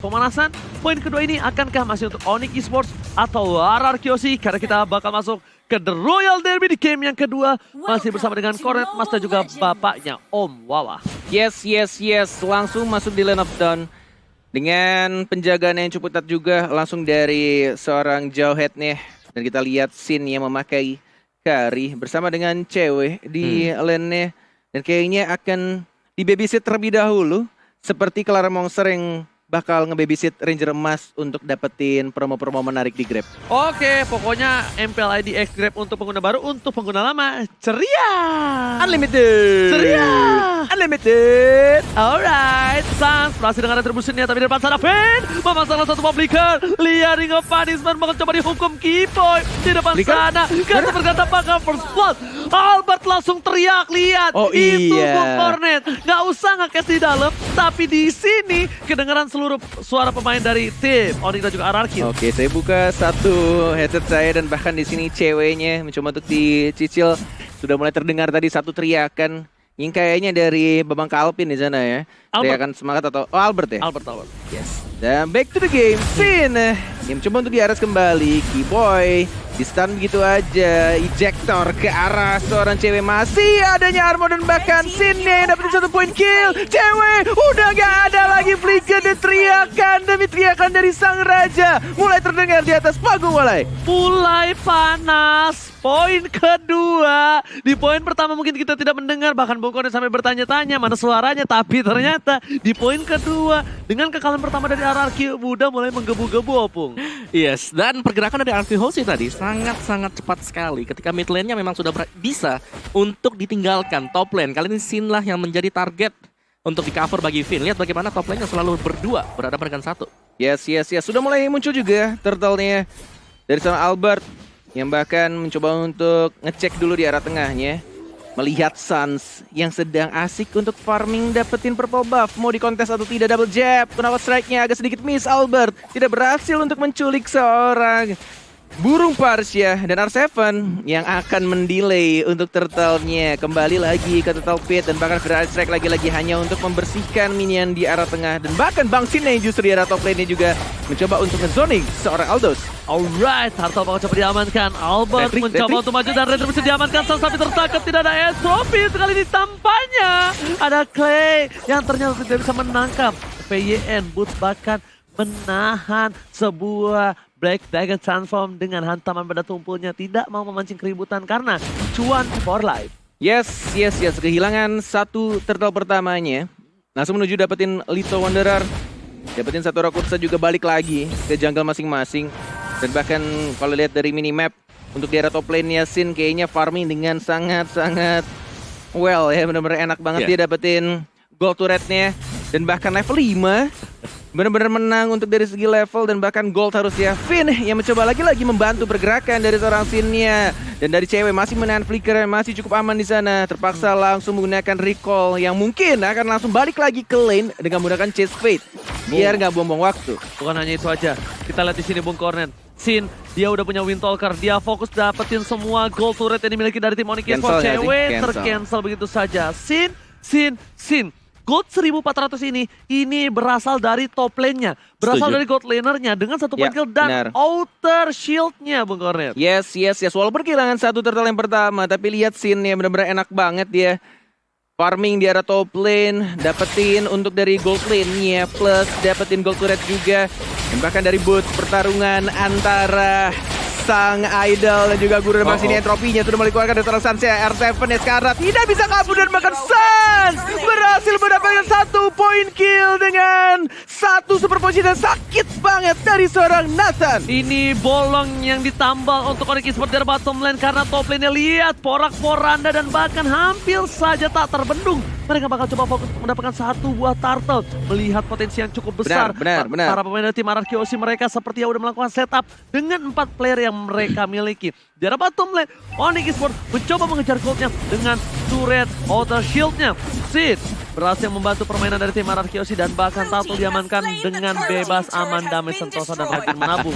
pemanasan. Poin kedua ini akankah masih untuk Onyx Esports atau RRQC? Karena kita bakal masuk ke The Royal Derby di game yang kedua. Masih bersama dengan Cornet Mas dan juga bapaknya Om Wawa. Yes. Langsung masuk di lane of down. Dengan penjagaan yang cukup ketat juga langsung dari seorang Jawhead nih. Dan kita lihat Sin yang memakai Kari bersama dengan cewek di lane-nya. Dan kayaknya akan di babysit terlebih dahulu. Seperti Clara Monster yang bakal nge-babysit Ranger Emas untuk dapetin promo-promo menarik di Grab. Oke, pokoknya MPL ID X Grab untuk pengguna baru, untuk pengguna lama ceria. Unlimited! Ceria! Unlimited! Alright, Sans berhasil dengan retributionnya, tapi di depan sana Finn memasang satu publiker. Lihat Ring of Punishment mencoba dihukum Kiboy di depan sana. Gata bergata pakai first blood. Albert langsung teriak, lihat itu Bung Cornet. Gak usah nge-cast di dalam, tapi di sini kedengaran seluruh suara pemain dari tim Onyx dan juga RRQ. Oke, saya buka satu headset saya dan bahkan di sini ceweknya mencoba untuk dicicil. Sudah mulai terdengar tadi satu teriakan. Yang kayaknya dari Babang Kalpin di sana ya. Teriakan semangat atau Albert ya? Albert. Yes. Dan back to the game. Sin yang mencoba untuk diaras kembali. Kiboy di stun begitu aja. Ejector ke arah seorang cewek. Masih adanya armor dan bahkan Sin yang dapat 1 poin kill. Cewek udah gak ada lagi flicker dan teriakan demi teriakan dari sang raja. Mulai terdengar di atas panggung mulai panas. Poin kedua. Di poin pertama mungkin kita tidak mendengar. Bahkan Bung Cornet sampai bertanya-tanya mana suaranya. Tapi ternyata di poin kedua dengan kekalahan pertama dari RRQ udah mulai menggebu-gebu Opung. Yes, dan pergerakan dari RRQ Hoshi tadi sangat cepat sekali. Ketika mid lane-nya memang sudah bisa untuk ditinggalkan top lane. Kali ini Sin lah yang menjadi target untuk di cover bagi Finn. Lihat bagaimana top lane-nya selalu berdua berhadapan dengan satu. Yes. Sudah mulai muncul juga turtle-nya dari seorang Albert. Yang bahkan mencoba untuk ngecek dulu di arah tengahnya. Melihat Sans yang sedang asik untuk farming dapetin purple buff. Mau dikontes atau tidak, double jab. Kenapa strike-nya agak sedikit miss. Albert tidak berhasil untuk menculik seorang burung Parsia. Dan R7 yang akan mendelay untuk turtle-nya. Kembali lagi ke turtle pit. Dan bahkan Fire Strike lagi-lagi hanya untuk membersihkan minion di arah tengah. Dan bahkan Bang Sin yang justru di arah top lane-nya juga mencoba untuk ngezoning seorang Aldos. Alright, Turtle bakal coba diamankan. Albert mencoba untuk maju dan Red bisa diamankan. Tapi tertangkap, tidak ada entropy. Kali ini tampaknya ada Clay yang ternyata tidak bisa menangkap PYN. Boots bahkan menahan sebuah Black Dragon Transform dengan hantaman pada tumpulnya. Tidak mau memancing keributan karena cuan for life. Yes. Kehilangan satu turtle pertamanya. Langsung menuju dapetin Little Wanderer. Dapetin satu Rakursa juga balik lagi ke jungle masing-masing. Dan bahkan kalau lihat dari minimap untuk di area top lane-nya Sin kayaknya farming dengan sangat-sangat well ya. Bener-bener enak banget dia dapetin gold turret-nya. Dan bahkan level 5 bener-bener menang untuk dari segi level dan bahkan gold harusnya. Finn yang mencoba lagi-lagi membantu pergerakan dari seorang Sin-nya. Dan dari cewek masih menahan flicker yang masih cukup aman di sana. Terpaksa langsung menggunakan recall yang mungkin akan langsung balik lagi ke lane dengan menggunakan Chase Fate. Biar nggak buang-buang waktu. Bukan hanya itu aja. Kita lihat di sini Bung Cornet. Sin, dia udah punya Windtalker. Dia fokus dapetin semua gold turret yang dimiliki dari tim Onyx Esports. Cewek tercancel begitu saja. Sin. Gold 1400 ini berasal dari top lane-nya. Berasal dari gold laner-nya dengan satu point kill dan outer shield-nya Bung Cornet. Yes. Walaupun kehilangan satu turtle yang pertama, tapi lihat Sin-nya benar-benar enak banget dia. Farming di arah top lane, dapetin untuk dari gold lane-nya, plus dapetin gold turret juga. Dan bahkan dari boots pertarungan antara sang idol dan juga guru dan sini entropinya sudah mulai keluarkan dari seorang Sans ya. R7 ya sekarang tidak bisa kabur dan bahkan Sans berhasil mendapatkan 1 poin kill dengan 1 super position dan sakit banget dari seorang Nathan. Ini bolong yang ditambal untuk Onyx Esports dari bottom lane karena top lane-nya lihat porak-poranda dan bahkan hampir saja tak terbendung. Mereka bakal coba fokus mendapatkan 1 buah turtle. Melihat potensi yang cukup besar. Benar. Para pemain dari tim RRQ mereka seperti udah melakukan setup dengan 4 player yang mereka miliki. Di arah bottom lane, Onyx Esports mencoba mengejar goldnya dengan turret outer shield-nya. Sid berhasil membantu permainan dari tim RRQ dan bahkan Turtle diamankan dengan bebas, aman, damai, sentosa, dan rajin menabung.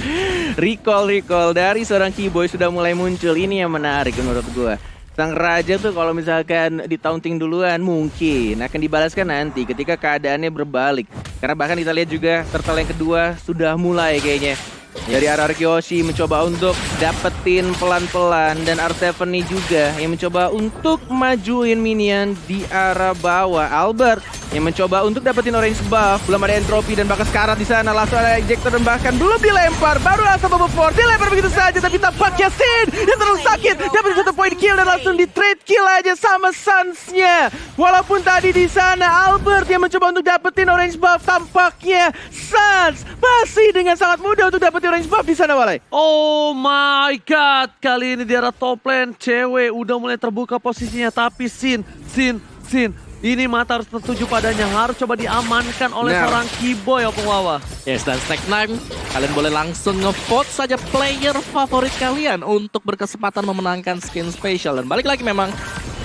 Recall dari seorang Kiboy sudah mulai muncul. Ini yang menarik menurut gue. Sang raja tuh kalau misalkan di-taunting duluan mungkin akan dibalaskan nanti ketika keadaannya berbalik. Karena bahkan kita lihat juga turtle yang kedua sudah mulai kayaknya. Dari arah Kyoshi mencoba untuk dapetin pelan-pelan, dan R7 nih juga yang mencoba untuk majuin minion di arah bawah. Albert yang mencoba untuk dapetin orange buff, belum ada entropy dan bahkan sekarat di sana. Langsung ada ejector dan bahkan belum dilempar, baru langsung bubble force dilempar begitu saja, tapi tampaknya Sin yang terlalu sakit dapat 1 point kill dan langsung di trade kill aja sama Suns-nya. Walaupun tadi di sana Albert yang mencoba untuk dapetin orange buff, tampaknya Suns masih dengan sangat mudah untuk dapetin orange buff di sana, Walai. Oh my god, kali ini di arah top lane cewek udah mulai terbuka posisinya, tapi Sin ini mata harus tertuju padanya, harus coba diamankan oleh seorang Keyboy Opung Wawa. Yes, dan Stack 9, kalian boleh langsung nge-vote saja player favorit kalian untuk berkesempatan memenangkan skin special. Dan balik lagi memang,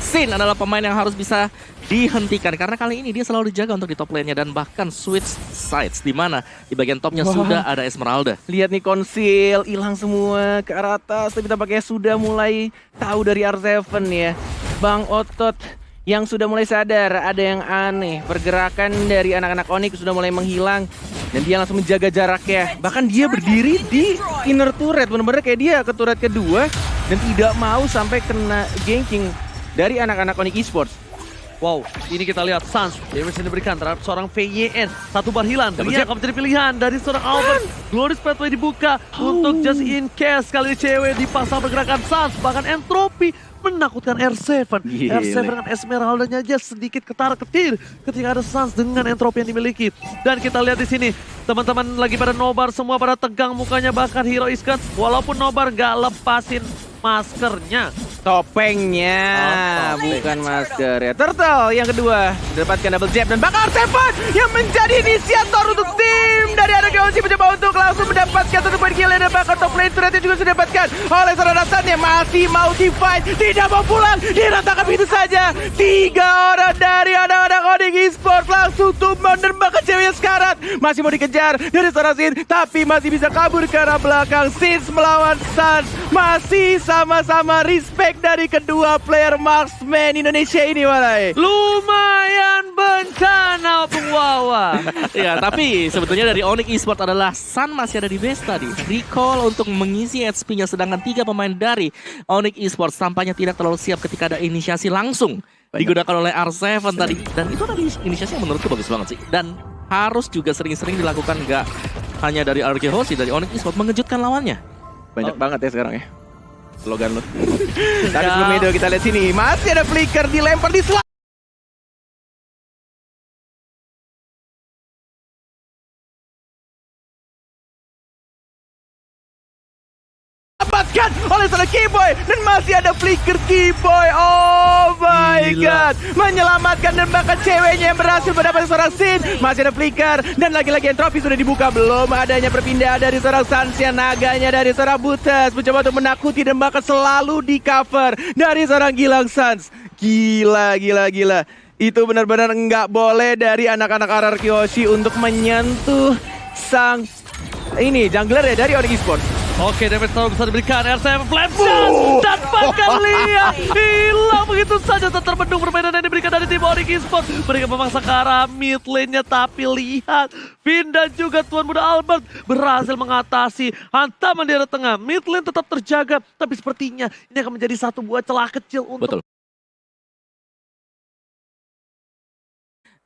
Sin adalah pemain yang harus bisa dihentikan karena kali ini dia selalu dijaga untuk di top lane-nya dan bahkan switch sides di mana di bagian topnya sudah ada Esmeralda. Lihat nih, konsil hilang semua ke arah atas, tapi tampaknya sudah mulai tahu dari R7 ya. Bang Otot yang sudah mulai sadar ada yang aneh. Pergerakan dari anak-anak Onyx sudah mulai menghilang dan dia langsung menjaga jaraknya. Bahkan dia berdiri di inner turret, benar-benar kayak dia ke turret kedua dan tidak mau sampai kena ganking dari anak-anak Onyx Esports. Wow, ini kita lihat Suns damage yang diberikan terhadap seorang VYN. 1 bar hilang, dia akan menjadi pilihan dari seorang Albert. Glorious Pathway dibuka untuk just in case. Kali ini cewek dipasang pergerakan Suns, bahkan entropy menakutkan R7. R7 dengan Esmeralda-nya aja sedikit ketar-ketir ketika ada Suns dengan entropy yang dimiliki. Dan kita lihat di sini, teman-teman lagi pada nobar, semua pada tegang mukanya, bahkan Hero Iskat walaupun nobar gak lepasin maskernya. Topengnya, bukan masker ya. Turtle yang kedua mendapatkan double jab dan bakal R7 yang menjadi inisiator untuk tim dari anak Kyoshi mencoba untuk langsung mendapatkan 1 point kill dan bahkan top lane turretnya juga sudah didapatkan oleh seorang Rasannya. Masih mau di-fight, tidak mau pulang, diratakan begitu saja. 3 orang dari anak-anak Onyx Esports langsung tumbang dan bahkan ceweknya sekarat. Masih mau dikejar dari seorang Sin, tapi masih bisa kabur ke arah belakang. Sins melawan Suns, masih sama-sama respect dari kedua player marksman Indonesia ini, Walai. Lumayan bencana Opung Wawa. Ya, tapi sebetulnya dari Onyx Esports adalah Sun masih ada di base tadi. Recall untuk mengisi HP-nya, sedangkan 3 pemain dari Onyx Esports tampaknya tidak terlalu siap ketika ada inisiasi langsung digunakan oleh R7 tadi. Dan itu tadi inisiasi yang menurutku bagus banget sih. Dan harus juga sering-sering dilakukan, nggak hanya dari RK Hoshi, dari Onyx Esports mengejutkan lawannya. Banyak banget ya sekarang ya slogan lo. Tadi sebelum itu kita lihat sini, masih ada flicker dilempar di dapatkan oleh seorang Keyboy dan masih ada flicker Keyboy. Oh my god, menyelamatkan dan bahkan ceweknya yang berhasil mendapatkan seorang Sin. Masih ada flicker dan lagi-lagi entropy sudah dibuka. Belum adanya perpindahan dari seorang Sansya, naganya dari seorang Butas mencoba untuk menakuti dan bahkan selalu di cover dari seorang Gilang Suns. Gila. Itu benar-benar nggak boleh dari anak-anak RR Kyoshi untuk menyentuh sang ini jungler ya dari Onyx Esports. Oke, damage terlalu besar diberikan. R7 flash shot dan bahkan lihat hilang begitu saja. Terbendung permainan yang diberikan dari tim Onyx Esports. Mereka memaksa ke arah mid lane-nya, tapi lihat Vin dan juga Tuan Muda Albert berhasil mengatasi hantaman di arah tengah. Mid lane tetap terjaga, tapi sepertinya ini akan menjadi satu buah celah kecil untuk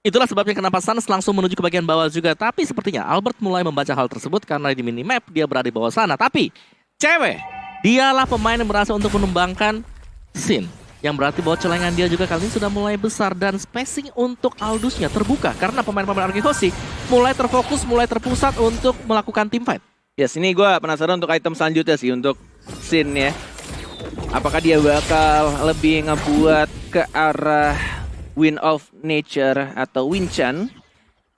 Itulah sebabnya kenapa Suns langsung menuju ke bagian bawah juga. Tapi sepertinya Albert mulai membaca hal tersebut karena di minimap dia berada di bawah sana. Tapi cewek, dialah pemain yang berhasil untuk menumbangkan Sin. Yang berarti bahwa celengan dia juga kali ini sudah mulai besar. Dan spacing untuk Aldusnya terbuka. Karena pemain-pemain RK Hoshi mulai terfokus, mulai terpusat untuk melakukan teamfight. Yes, ini gue penasaran untuk item selanjutnya sih untuk Sin ya. Apakah dia bakal lebih ngebuat ke arah Wind of Nature atau Winchan,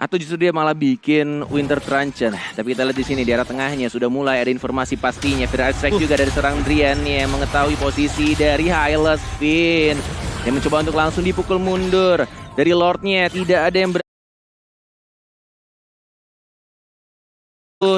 atau justru dia malah bikin Winter Truncheon. Tapi kita lihat di sini di arah tengahnya sudah mulai ada informasi pastinya. Viral Strike juga dari seorang Drian yang mengetahui posisi dari Hylas Finn yang mencoba untuk langsung dipukul mundur dari Lordnya. Tidak ada yang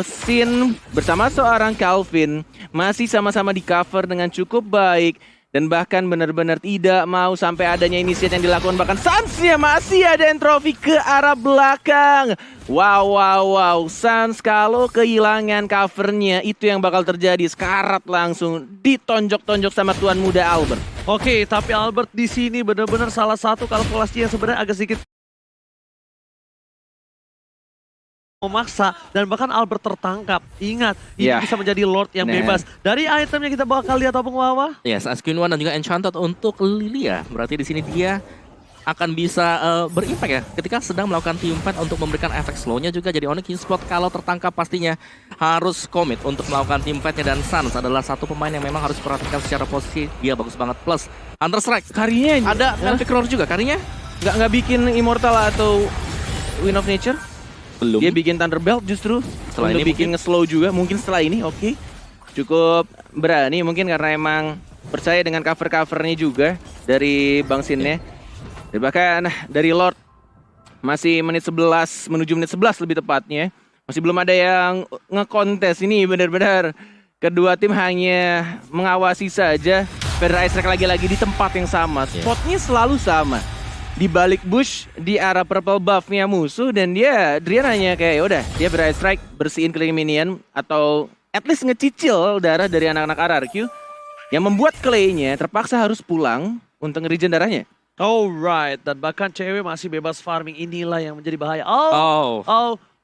Sin bersama seorang Calvin masih sama-sama di cover dengan cukup baik dan bahkan benar-benar tidak mau sampai adanya inisiat yang dilakukan. Bahkan Suns-nya masih ada entropi ke arah belakang. Wow. Suns kalau kehilangan covernya itu yang bakal terjadi. Sekarat langsung ditonjok-tonjok sama tuan muda Albert. Oke, tapi Albert di sini benar-benar salah satu kalkulasi yang sebenarnya agak sedikit memaksa, dan bahkan Albert tertangkap. Ingat, ini bisa menjadi Lord yang bebas. Dari item yang kita bakal lihat Opung Wawa. Yes, Askin One dan juga Enchanted untuk Lilia. Berarti di sini dia akan bisa berimpact ya ketika sedang melakukan team fight untuk memberikan efek slow-nya juga. Jadi Onyx Esports kalau tertangkap pastinya harus komit untuk melakukan team fight-nya, dan Suns adalah satu pemain yang memang harus diperhatikan secara posisi. Dia bagus banget. Plus Hunter Strike. Karinya ada Pick Roar juga. Karinya nggak bikin Immortal atau Wind of Nature. belum. Dia bikin Thunderbelt justru. Setelah untuk ini bikin nge-slow juga. Mungkin setelah ini oke. Cukup berani mungkin karena emang percaya dengan cover-covernya juga dari Bang Sin-nya. Dan bahkan dari Lord masih menit 11 menuju menit 11 lebih tepatnya. Masih belum ada yang ngekontes ini, benar-benar kedua tim hanya mengawasi saja. Federer Ice Strike lagi-lagi di tempat yang sama. Spotnya selalu sama. Di balik bush di arah purple buff-nya musuh, dan Drian hanya kayak yaudah dia ber-Ice Strike bersihin clearing minion atau at least ngecicil darah dari anak-anak RRQ yang membuat Clay-nya terpaksa harus pulang untuk nge-regen darahnya. Alright, dan bahkan cewek masih bebas farming, inilah yang menjadi bahaya.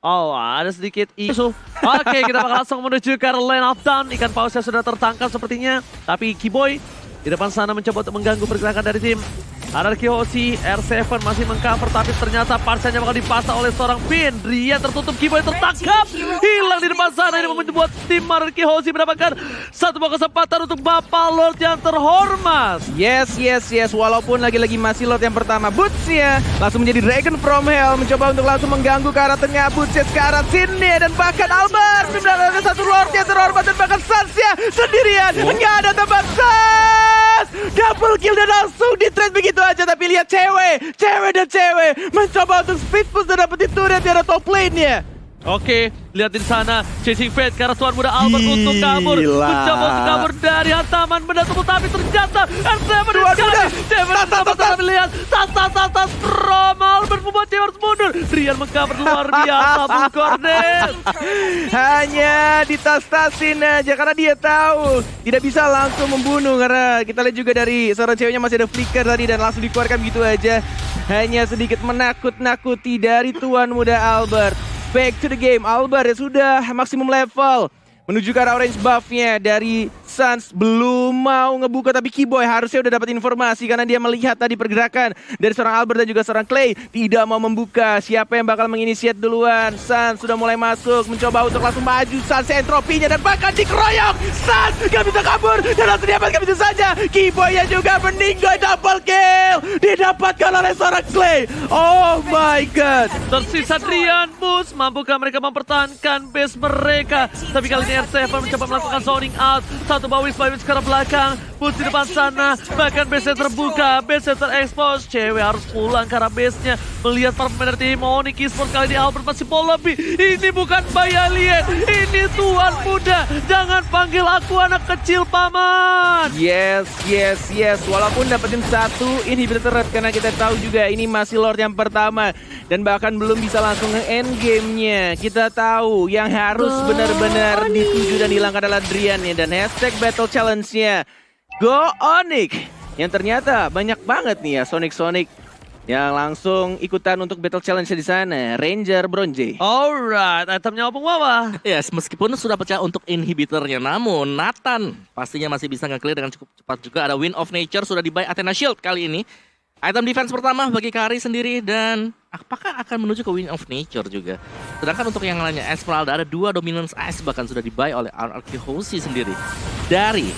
Ada sedikit isu. Oke, kita bakal langsung menuju ke lane of down. Ikan pausnya sudah tertangkap sepertinya, tapi Kiboy di depan sana mencoba untuk mengganggu pergerakan dari tim RRQ Hoshi. R7 masih mengcover, tapi ternyata parsanya bakal dipasang oleh seorang Pin. Drian tertutup, Kiboy tertangkap, hilang di depan sana. Ini membuat tim RRQ Hoshi mendapatkan satu buah kesempatan untuk Bapak Lord yang terhormat. Yes. Walaupun lagi-lagi masih Lord yang pertama, Boots-nya langsung menjadi Dragon from Hell, mencoba untuk langsung mengganggu ke arah tengah. Boots-nya ke arah sini, dan bahkan Albert ada satu Lord yang terhormat, dan bahkan Suns-nya sendirian. Nggak ada tempat Suns, double kill dan langsung di-trade begitu aja. Tapi lihat cewek mencoba untuk speed push dan dapetin turret di arah top lane-nya. Oke, lihat di sana chasing fate karena tuan muda Albert untuk kabur, mencoba untuk kabur dari hantaman benda tubuh, tapi ternyata R7 melihat tas from Albert membuat dia harus mundur. Drian mengcover luar biasa, Bung Cornet. Hanya ditas-tasin aja karena dia tahu tidak bisa langsung membunuh, karena kita lihat juga dari seorang ceweknya masih ada flicker tadi dan langsung dikeluarkan begitu aja. Hanya sedikit menakut-nakuti dari tuan muda Albert. Back to the game, Albert ya sudah maksimum level. Menuju ke arah orange buff-nya dari Suns, belum mau ngebuka, tapi Kiboy harusnya udah dapat informasi karena dia melihat tadi pergerakan dari seorang Albert dan juga seorang Clay. Tidak mau membuka, siapa yang bakal menginisiat duluan. Suns sudah mulai masuk, mencoba untuk langsung maju. Suns entropinya dan bahkan dikeroyok. Suns gak bisa kabur dan langsung diamankan begitu saja. Kiboy-nya juga meninggal, double kill didapatkan oleh seorang Clay. Oh my god. Tersisa Drian, Boost, mampukah mereka mempertahankan base mereka? Tapi kali ini R7 mencoba melakukan zoning out. Satu bawis ke arah belakang, Boost di depan sana, bahkan base-nya terbuka, base-nya terekspos. Cewek harus pulang ke arah base-nya. Melihat para pemain dari tim Onyx Esports kali ini, Albert masih pool lebih. Ini bukan bayi alien, ini tuan muda. Jangan panggil aku anak kecil, paman. Yes. Walaupun dapetin satu inhibitor turret, karena kita tahu juga ini masih Lord yang pertama dan bahkan belum bisa langsung nge-end game-nya. Kita tahu yang harus benar-benar dituju dan hilangkan adalah Drian ya, dan hashtag battle challenge-nya Go Onyx yang ternyata banyak banget nih ya Sonic yang langsung ikutan untuk battle challenge di sana. Ranger Bronze. Alright, itemnya Opung Wawa. Yes, meskipun sudah pecah untuk inhibitornya, namun Nathan pastinya masih bisa nge-clear dengan cukup cepat juga. Ada Wind of Nature sudah di-buy Athena Shield kali ini. Item defense pertama bagi Kari sendiri, dan apakah akan menuju ke Wind of Nature juga. Sedangkan untuk yang lainnya, Esmeralda ada 2 Dominance Ice bahkan sudah di-buy oleh RRQ Hoshi sendiri. Dari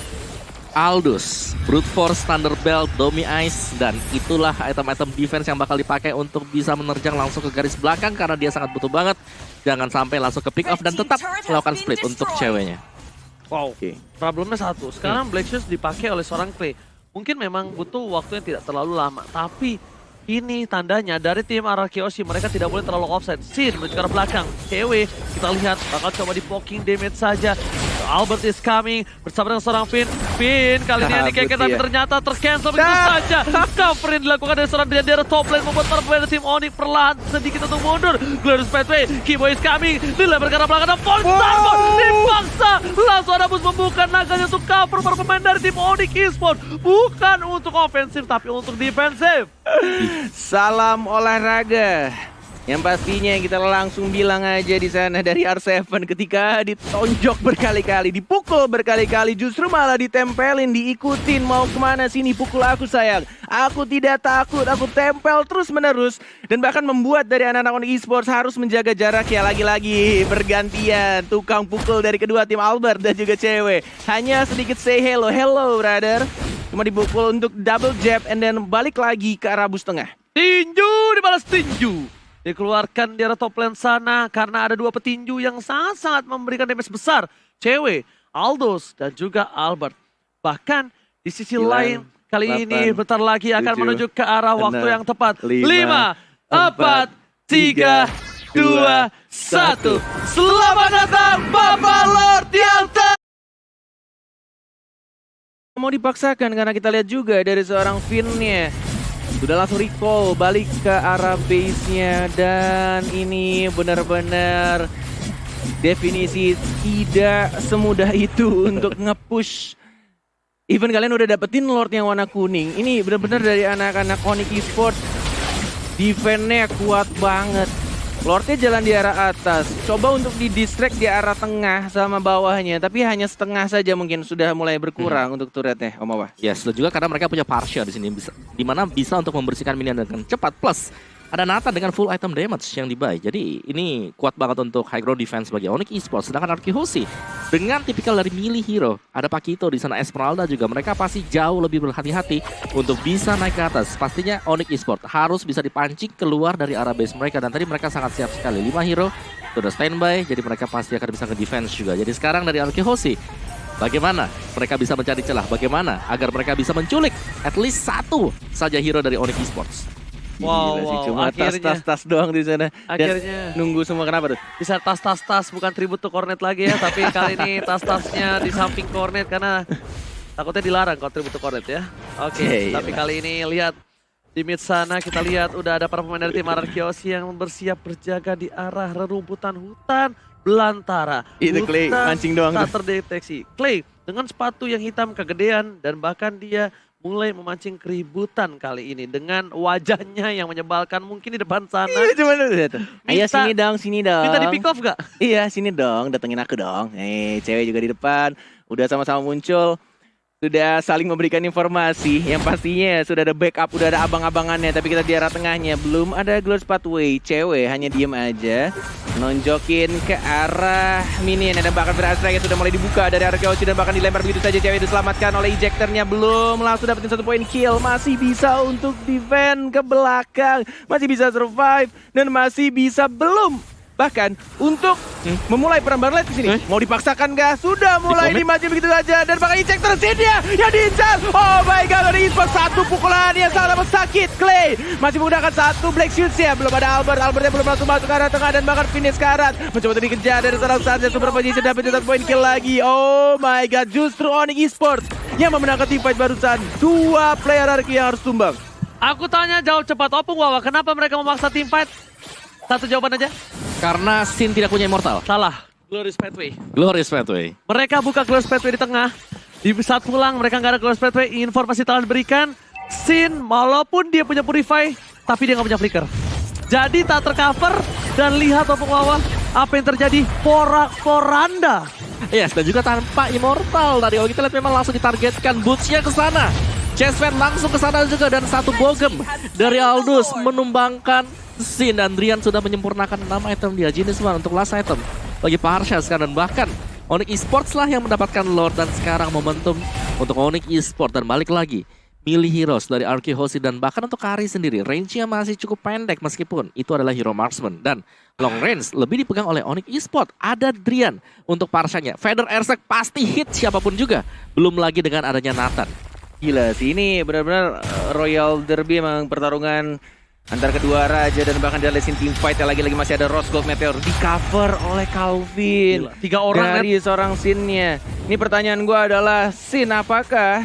Aldous, Brute Force, Thunderbelt, Domi Ice, dan itulah item-item defense yang bakal dipakai untuk bisa menerjang langsung ke garis belakang karena dia sangat butuh banget. Jangan sampai langsung ke pick off dan tetap melakukan split untuk ceweknya. Wow, problemnya satu. Sekarang Black Shoes dipakai oleh seorang Clay. Mungkin memang butuh waktu yang tidak terlalu lama, tapi ini tandanya dari tim RRQ Hoshi mereka tidak boleh terlalu offside. Sin menuju ke arah belakang, cewek kita lihat bakal coba di poking damage saja. Albert is coming bersama dengan seorang Finn. Finn kali ini yang dikeket tapi Iya. ternyata tercancel begitu saja. Cover yang dilakukan dari seorang Drian dari top lane membuat para pemain tim Onyx perlahan sedikit untuk mundur. Glorious Pathway, Kibo is coming. Dilempar ke arah belakang dan Volkstarbo dipaksa. Langsung ada bus membuka naganya untuk cover para pemain dari tim Onyx Esports. Bukan untuk ofensif tapi untuk defensif. Salam olahraga. Yang pastinya kita langsung bilang aja di sana dari R7 ketika ditonjok berkali-kali, dipukul berkali-kali, justru malah ditempelin, diikutin. Mau kemana sini, pukul aku sayang. Aku tidak takut, aku tempel terus-menerus. Dan bahkan membuat dari anak-anak Onyx Esports harus menjaga jarak ya, lagi-lagi bergantian. Tukang pukul dari kedua tim Albert dan juga cewek. Hanya sedikit say hello, hello brother. Cuma dipukul untuk double jab and then balik lagi ke arah bus tengah. Tinju dibalas tinju. Dikeluarkan di arah top lane sana karena ada dua petinju yang sangat-sangat memberikan damage besar. Cewek, Aldos, dan juga Albert. Bahkan di sisi 9, lain, kali 8, ini bentar lagi akan 7, menuju ke arah waktu 6, yang tepat. 5, 4, 3, 2, 1. Selamat datang Bapak Lord yang Mau dipaksakan karena kita lihat juga dari seorang Finn-nya sudah langsung recall balik ke arah base-nya. Dan ini benar-benar definisi tidak semudah itu untuk nge-push. Even kalian udah dapetin Lord yang warna kuning, ini benar-benar dari anak-anak Onyx Esports. Defense-nya kuat banget. Lordnya jalan di arah atas, coba untuk di-distract di arah tengah sama bawahnya, tapi hanya setengah saja mungkin sudah mulai berkurang untuk turretnya, Om Awa. Yes, dan juga karena mereka punya Partia di sini, di mana bisa untuk membersihkan minion dengan cepat. Plus ada Nathan dengan full item damage yang dibuy. Jadi ini kuat banget untuk high ground defense bagi Onyx Esports. Sedangkan Arkihosi dengan tipikal dari melee hero, ada Pakito di sana, Esmeralda juga, mereka pasti jauh lebih berhati-hati untuk bisa naik ke atas. Pastinya Onyx Esports harus bisa dipancing keluar dari arah base mereka, dan tadi mereka sangat siap sekali. 5 hero sudah standby, jadi mereka pasti akan bisa nge-defense juga. Jadi sekarang dari Arkihosi, bagaimana mereka bisa mencari celah, bagaimana agar mereka bisa menculik at least satu saja hero dari Onyx Esports. Wow, Gila sih, wow, cuma akhirnya. tas doang di sana. Akhirnya. Dan nunggu semua, kenapa tuh? Bisa tas-tas-tas, bukan tribut to Cornet lagi ya. Tapi kali ini tas-tasnya di samping Cornet karena takutnya dilarang kalau tribut to Cornet ya. Oke, tapi kali ini lihat di mid sana, kita lihat udah ada para pemain dari tim Arkihosi yang bersiap berjaga di arah rerumputan hutan belantara. Itu Clay, Hutan mancing doang tak tuh. terdeteksi. Clay dengan sepatu yang hitam kegedean dan bahkan dia mulai memancing keributan kali ini dengan wajahnya yang menyebalkan mungkin di depan sana. Iya, cuma lihat tuh. Ayo Minta- sini dong, sini dong. Minta di pick off gak? Iya, sini dong, datengin aku dong. Cewek juga di depan, udah sama-sama muncul. Sudah saling memberikan informasi, yang pastinya sudah ada backup, udah ada abang-abangannya. Tapi kita di arah tengahnya belum ada Glorious Pathway. Cewek hanya diem aja, nonjokin ke arah minion. Dan bahkan berasraya sudah mulai dibuka dari arah Arkihosi, dan bahkan dilempar begitu saja. Cewek diselamatkan oleh ejectornya, belum langsung dapetin 1 poin kill. Masih bisa untuk defend ke belakang, masih bisa survive, dan masih bisa belum bahkan untuk memulai perang baru di sini. Mau dipaksakan gak? Sudah mulai dimaju begitu saja, dan bahkan ejector Sindia yang diincar. Oh my god, dari Esports satu pukulan yang sangat amat sakit. Clay masih menggunakan satu Black Shields ya. Belum ada Albertnya belum langsung masuk ke arah tengah, dan bahkan finish ke arah. Mencoba untuk dikejar dari seorang Sansa, super position, dapat 1 poin kill lagi. Oh my god, justru Onyx Esports yang memenangkan team fight barusan. 2 player Arki yang harus tumbang. Aku tanya jawab cepat, Opung Wawa, kenapa mereka memaksa team fight? Satu jawaban aja. Karena Sin tidak punya immortal. Salah. Glorious Pathway. Glorious Pathway. Mereka buka Glorious Pathway di tengah. Di saat pulang mereka nggak ada Glorious Pathway. Informasi telah diberikan. Sin walaupun dia punya Purify, tapi dia nggak punya Flicker. Jadi tak tercover. Dan lihat Opung Wawa, apa yang terjadi. Poranda. Yes, dan juga tanpa immortal tadi. Kalau kita lihat memang langsung ditargetkan bootsnya ke sana. Chessman langsung ke sana juga, dan 1 bogem dari Aldous menumbangkan Sin, dan Drian sudah menyempurnakan 6 item dia. Genius One untuk last item bagi Parsha sekarang. Dan bahkan Onyx Esports lah yang mendapatkan Lord, dan sekarang momentum untuk Onyx Esports. Dan balik lagi milih heroes dari Arkihosi, dan bahkan untuk Kari sendiri range-nya masih cukup pendek meskipun itu adalah hero marksman, dan long range lebih dipegang oleh Onyx Esports. Ada Drian untuk Parshanya. Feather Airstrike pasti hit siapapun juga, belum lagi dengan adanya Nathan. Gila sih, ini benar-benar Royal Derby, emang pertarungan antara kedua raja dan bahkan dari lesin team fight yang lagi-lagi masih ada Rose Gold Meteor di cover oleh Calvin. Gila, 3 orang dari seorang Sin-nya. Ini pertanyaan gue adalah, Sin apakah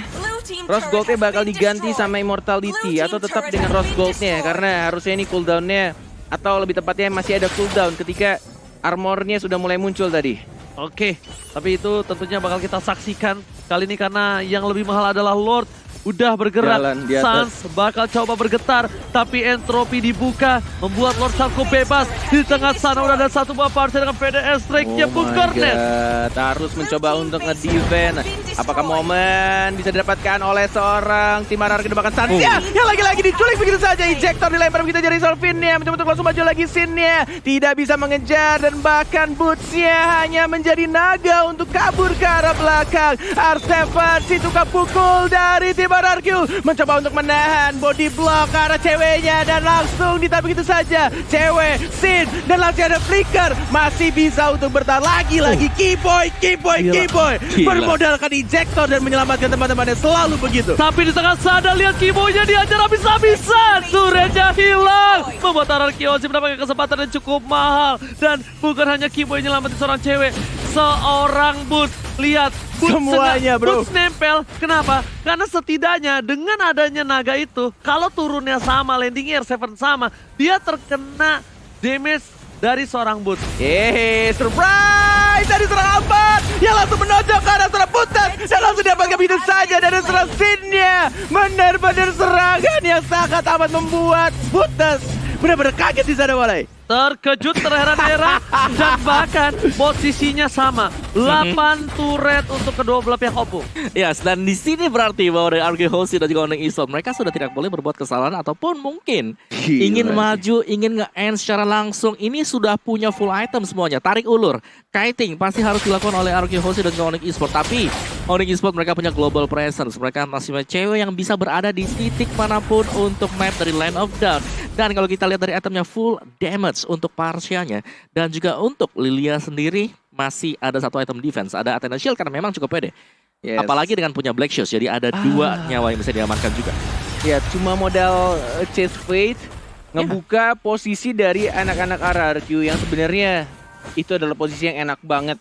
Rose Gold-nya bakal diganti sama Immortality atau tetap dengan Rose Gold-nya? Karena harusnya ini cooldown-nya, atau lebih tepatnya masih ada cooldown ketika armor-nya sudah mulai muncul tadi. Oke, tapi itu tentunya bakal kita saksikan kali ini karena yang lebih mahal adalah Lord. Udah bergerak, Jalan di atas. Sans bakal coba bergetar, tapi entropi dibuka, membuat Lord Shanko bebas. Di tengah sana udah ada satu buah partai dengan PDS strike-nya Oh Bung my Cornet. God. Harus mencoba untuk nge-defend. Apakah momen bisa didapatkan oleh seorang tim Anarki bahkan Sansia yang lagi-lagi diculik begitu saja. Ejector dilempar begitu jadi Solvinnya, mencoba untuk langsung maju lagi Sin-nya. Tidak bisa mengejar dan bahkan Boots-nya hanya menjadi naga untuk kabur ke arah belakang. R7 si tukang pukul dari tim RRQ mencoba untuk menahan body block ke arah ceweknya dan langsung ditarik begitu saja. Cewek, Sin, dan langsung ada Flicker masih bisa untuk bertahan lagi-lagi. Keyboy Gila. bermodalkan ejector dan menyelamatkan teman-temannya selalu begitu. Tapi di tengah sana lihat Kimoy-nya diajar habis-habisan. Turretnya hilang. Membuat RRQ mendapatkan kesempatan yang cukup mahal. Dan bukan hanya Kimoy yang nyelamatin seorang cewek. Seorang Boots. Lihat. Boots Semuanya, bro. Boots nempel. Kenapa? Karena setidaknya dengan adanya naga itu. Kalau turunnya sama, landing R7 sama. Dia terkena damage dari seorang Boots. Surprise dari seorang Albert yang langsung menojok ke arah seorang Putas dan langsung dapatkan begitu saja dari seorang Sin-nya. Benar-benar serangan yang sangat amat membuat Putas benar-benar kaget di sana, Walai. Terkejut, terheran-heran, dan bahkan posisinya sama. 8 turret untuk kedua belah pihak opung. Yes, dan di sini berarti bahwa dari RRQ Wholesale dan juga Onyx Esports mereka sudah tidak boleh berbuat kesalahan ataupun mungkin ingin maju, ingin nge-end secara langsung. Ini sudah punya full item semuanya. Tarik ulur, kiting pasti harus dilakukan oleh RRQ Wholesale dan juga Onyx Esports. Tapi Onyx Esports mereka punya global presence. Mereka masih punya cewek yang bisa berada di titik manapun untuk map dari Land of Dawn. Dan kalau kita lihat dari itemnya full damage untuk Parsianya dan juga untuk Lilia sendiri masih ada satu item defense, ada Athena Shield karena memang cukup pede. Yes. Apalagi dengan punya Black Shoes, jadi ada 2 nyawa yang bisa diamankan juga. Ya, cuma modal Chase Fate ngebuka posisi dari anak-anak RRQ yang sebenarnya itu adalah posisi yang enak banget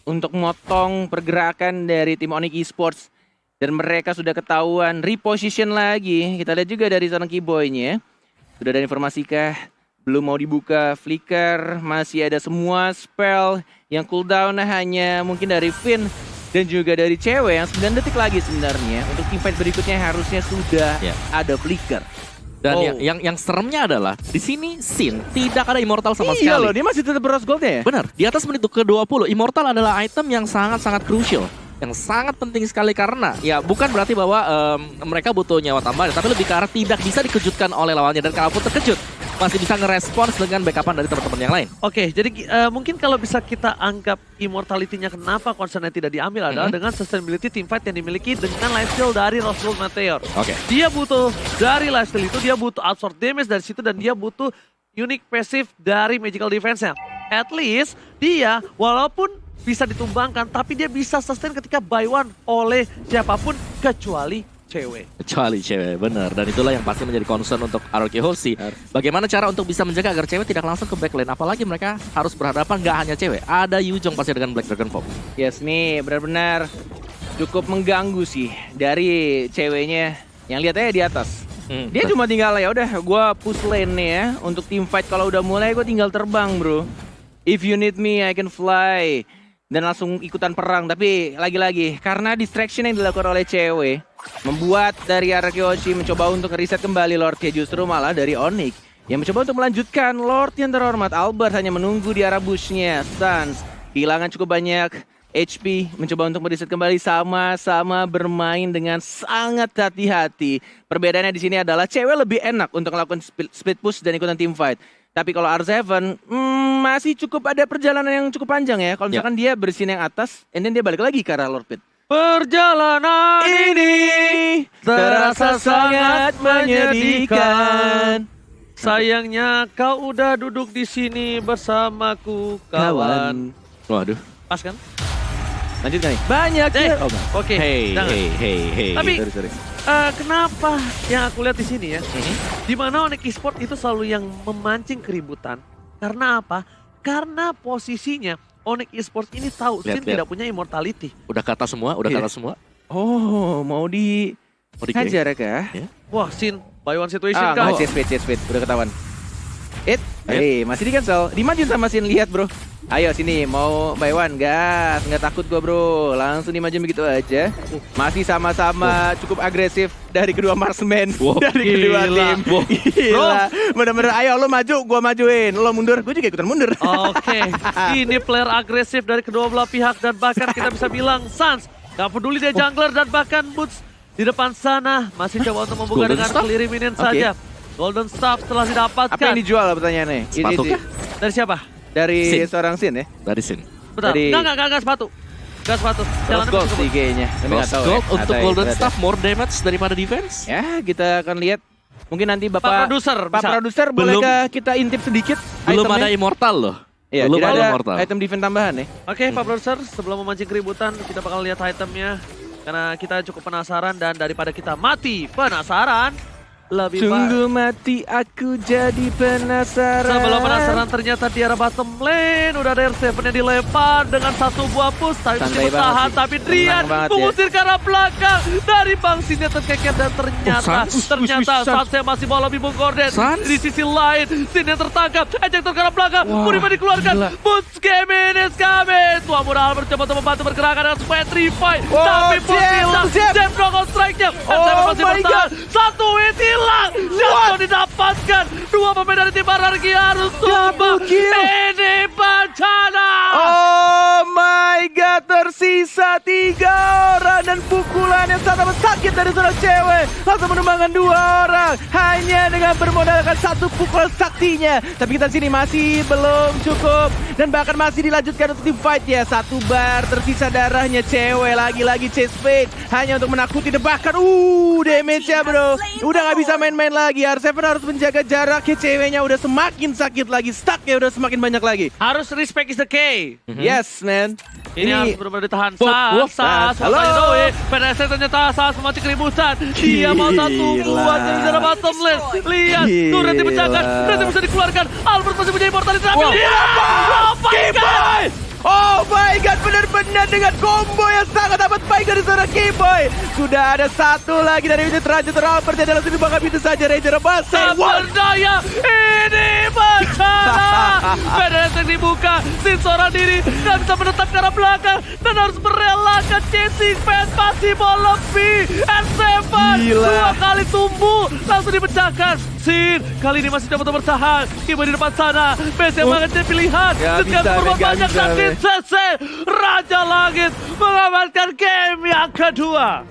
untuk motong pergerakan dari tim Onyx Esports. Dan mereka sudah ketahuan reposition lagi. Kita lihat juga dari seorang Keyboy-nya. Sudah ada informasi kah? Belum mau dibuka Flicker, masih ada semua spell yang cooldown hanya mungkin dari Finn dan juga dari cewek yang 9 detik lagi sebenarnya. Untuk teamfight berikutnya harusnya sudah ada Flicker. Dan yang seremnya adalah di sini Sin tidak ada Immortal sama Iya sekali. loh, dia masih tetap Rose Gold-nya ya? Benar, di atas menit ke-20 Immortal adalah item yang sangat-sangat crucial. Yang sangat penting sekali karena ya bukan berarti bahwa mereka butuh nyawa tambahan, tapi lebih ke arah tidak bisa dikejutkan oleh lawannya. Dan kalaupun terkejut masih bisa ngerespons dengan backupan dari teman-teman yang lain. Oke, jadi mungkin kalau bisa kita anggap immortality-nya kenapa concern-nya tidak diambil adalah dengan sustainability teamfight yang dimiliki dengan lifesteal dari Rose Gold Meteor. Oke. Dia butuh dari lifesteal itu, dia butuh absorb damage dari situ dan dia butuh unique passive dari magical defense-nya. At least dia walaupun bisa ditumbangkan tapi dia bisa sustain ketika buy one oleh siapapun kecuali cewek. Kecuali cewek, benar. Dan itulah yang pasti menjadi concern untuk RRQ Wholesale. Bagaimana cara untuk bisa menjaga agar cewek tidak langsung ke backline. Apalagi mereka harus berhadapan gak hanya cewek. Ada Yujong pasti dengan Black Dragon Form. Yes nih, benar-benar cukup mengganggu sih dari ceweknya yang lihat aja di atas. Dia cuma tinggal ya udah gue push lane nih ya. Untuk team fight kalau udah mulai gue tinggal terbang, bro. If you need me, I can fly. Dan langsung ikutan perang. Tapi lagi-lagi karena distraction yang dilakukan oleh cewek membuat dari RRQ Wholesale mencoba untuk reset kembali Lordnya, justru malah dari Onyx yang mencoba untuk melanjutkan. Lord yang terhormat Albert hanya menunggu di arah bushnya. Sans kehilangan cukup banyak HP, mencoba untuk mereset kembali, sama-sama bermain dengan sangat hati-hati. Perbedaannya di sini adalah cewek lebih enak untuk melakukan split push dan ikutan team fight. Tapi kalau R7 masih cukup ada perjalanan yang cukup panjang ya. Kalau misalkan dia bersihin yang atas, and then dia balik lagi ke arah Lord Pit. Perjalanan Ini terasa sangat menyedihkan. Sayangnya kau udah duduk di sini bersamaku, kawan. Waduh. Pas kan? Lanjut kan nih? Banyak Eh, ya. Oh, enggak. Oke, Hey, jangan. hey. Tapi Sorry. kenapa yang aku lihat di sini ya, di mana Onyx Esports itu selalu yang memancing keributan. Karena apa? Karena posisinya Onyx Esports ini tahu Lihat, Sin tidak punya immortality. Udah kata semua, Iya. Oh, mau Mau di-game. hajar ya kah? Wah, Sin, by one situation Ah, guys. chase wait. Udah ketahuan. Masih di cancel. Dimajuin sama Sin, lihat bro. Ayo sini, mau by one, gas. Nggak takut gua bro, langsung dimajuin begitu aja. Masih sama-sama cukup agresif dari kedua marksman. Wow. Dari kedua Gila. tim. Wow. Gila. Bener-bener, ayo lo maju, gua majuin. Lo mundur, gua juga ikutan mundur. Oke, ini player agresif dari kedua belah pihak dan bahkan kita bisa bilang Sans gak peduli dia jungler dan bahkan Boots di depan sana masih coba untuk membuka Golden dengan Staff? clearing minion Oke. saja. Golden Staff telah didapatkan. Apa yang dijual pertanyaannya? Sepatu kah? Dari siapa? Dari Sin. seorang Sin ya? Dari Sin. Bentar, Dari- enggak sepatu. Enggak sepatu. Terus Jalannya gold masih sih kebut. kayaknya. Tapi nggak Lost tahu gold ya. untuk Atau Golden ternyata. Staff more damage daripada defense. Ya, kita akan lihat. Mungkin nanti Pak Bapak produser Pak bisa. produser Belum- bolehkah kita intip sedikit Belum itemnya? ada immortal loh. Iya, Belum tidak ada ada immortal. item defense tambahan ya. Oke, Pak Produser, sebelum memancing keributan, kita bakal lihat itemnya. Karena kita cukup penasaran dan daripada kita mati penasaran, lebih baik. Sungguh mati aku jadi penasaran. Sebelum penasaran ternyata di arah bottom lane udah ada R7 yang dilempar dengan satu buah push tapi Santai masih bertahan. banget sih. Tapi Drian Tenang banget ya. mengusir ke arah belakang dari Bang Sinnya terkeker dan ternyata Sans. Sansnya masih mau lebih mengkorden. Sans. Di sisi lain Sin yang tertangkap, ejector ke arah belakang, Wah, Muriba dikeluarkan. gila. Boots game is coming. Tua Mural mencoba untuk membantu bergerakan dengan supaya Trify. Oh, Tapi pun Jam, hilang. Jam. Jam Dragon Strike-nya. Oh R7 masih my bertahan. Satu hit hilang. Jatuh didapatkan. Dua pemain dari tim Ararki harus tumbang. Double kill. Ini bencana. Oh my god, tersisa 3 orang dan pukulan yang sangat sakit dari seorang cewek langsung menumbangkan 2 orang hanya dengan bermodalkan satu pukulan saktinya. Tapi kita sini masih belum cukup dan bahkan masih dilanjutkan untuk di fight ya. 1 bar tersisa darahnya cewek lagi-lagi chase fade hanya untuk menakuti dan bahkan damage-nya bro. Udah nggak bisa main-main lagi. R7 harus menjaga jaraknya, ceweknya udah semakin sakit lagi, stuck-nya udah semakin banyak lagi. Harus respect is the key. Yes, man. Ini harus benar-benar ditahan. Halo. Sas, PNSC ternyata Sas memancing keributan. Dia mau satu buat dari dalam bottom lane. Lihat, tuh Reti pecahkan. Reti bisa dikeluarkan. Albert masih punya immortality. Tapi lihat, oh my god. Oh my god, benar-benar dengan combo yang sangat amat baik dari seorang K-Boy. Sudah ada satu lagi dari unit Raja Albert yang langsung dibakar itu saja Ranger Basel. Tak berdaya, ini bencana. PNSC dibuka, Sin seorang diri. Gak bisa menetap ke arah belakang. Dan harus merelakan chasing fan masih mau lebih. R7, Gila. 2 kali tumbuh. Langsung dipecahkan. Sin, kali ini masih coba untuk bertahan. Kiba di depan sana. BC mengajar pilihan. Gak Dengan bisa, berbuat gak banyak bisa, dan CC Raja Langit mengamankan game yang kedua.